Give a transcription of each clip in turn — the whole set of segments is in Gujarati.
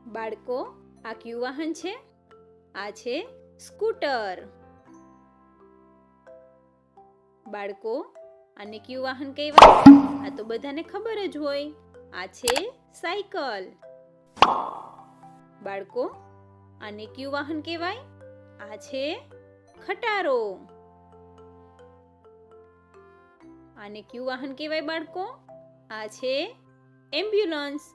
બાળકો, આ કયું વાહન છે? આ છે સ્કૂટર. બાળકો, આને કયું વાહન કહેવાય? આ તો બધાને ખબર જ હોય. આ છે સાયકલ. બાળકો, આને કયું વાહન કહેવાય? આ છે ખટારો. આને કયું વાહન કહેવાય બાળકો? આ છે એમ્બ્યુલન્સ.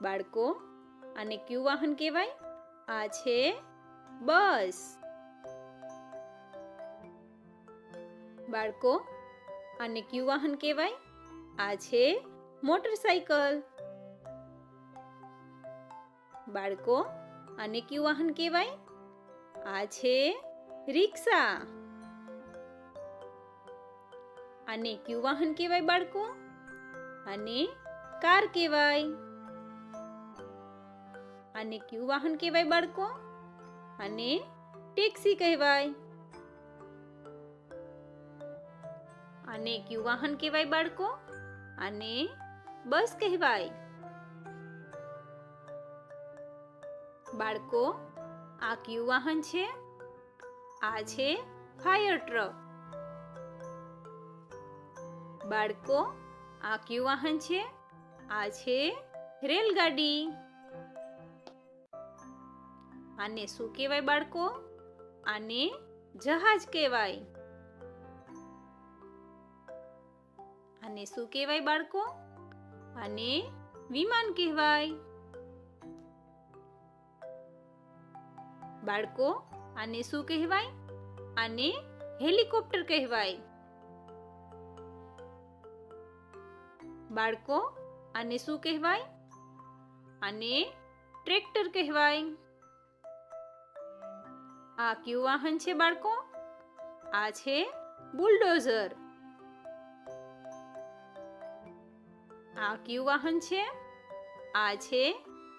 બાળકો, આને કયું વાહન કહેવાય? આ છે બસ. બાળકો, આને કયું વાહન કહેવાય? આ છે મોટરસાયકલ. બાળકો, આને કયું વાહન કહેવાય? આ છે રિક્ષા. આને કયું વાહન કહેવાય બાળકો? આને કાર કહેવાય. આને કયું વાહન કહેવાય બાળકો? આને ટેક્સી કહેવાય. આને કયું વાહન કહેવાય બાળકો? આને બસ કહેવાય. બાળકો, આ કયું વાહન છે? આ છે ફાયર ટ્રક. બાળકો, આ કયું વાહન છે? આ છે રેલગાડી. આને શું કહેવાય બાળકો? આને જહાજ કહેવાય. આને શું કહેવાય બાળકો? આને વિમાન કહેવાય. બાળકો, આને શું કહેવાય? આને હેલિકોપ્ટર કહેવાય. બાળકો, આને શું કહેવાય? આને ટ્રેક્ટર કહેવાય. આ કયું વાહન છે બાળકો? આ છે બુલડોઝર. આ કયું વાહન છે? આ છે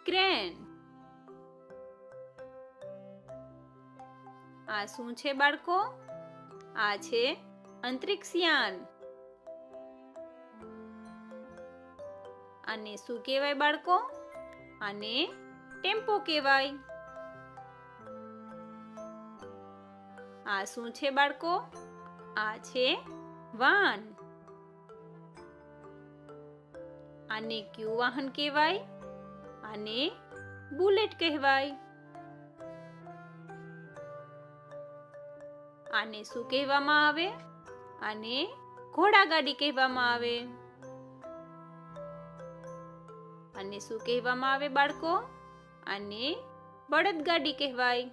ક્રેન. આ શું છે બાળકો? આ છે અંતરિક્ષયાન. આને શું કહેવાય બાળકો? આને ટેમ્પો કહેવાય. આ શું છે બાળકો? આ છે વાન. આને કયું વાહન કહેવાય? આને બુલેટ કહેવાય. આને શું કહેવામાં આવે? આને ઘોડાગાડી કહેવામાં આવે. આને શું કહેવામાં આવે બાળકો? આને બળદગાડી કહેવાય.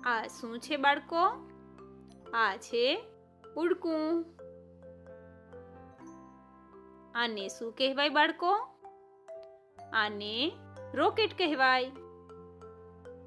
આ શું છે બાળકો? આ છે ઉડકું. આને શું કહેવાય બાળકો? આને રોકેટ કહેવાય.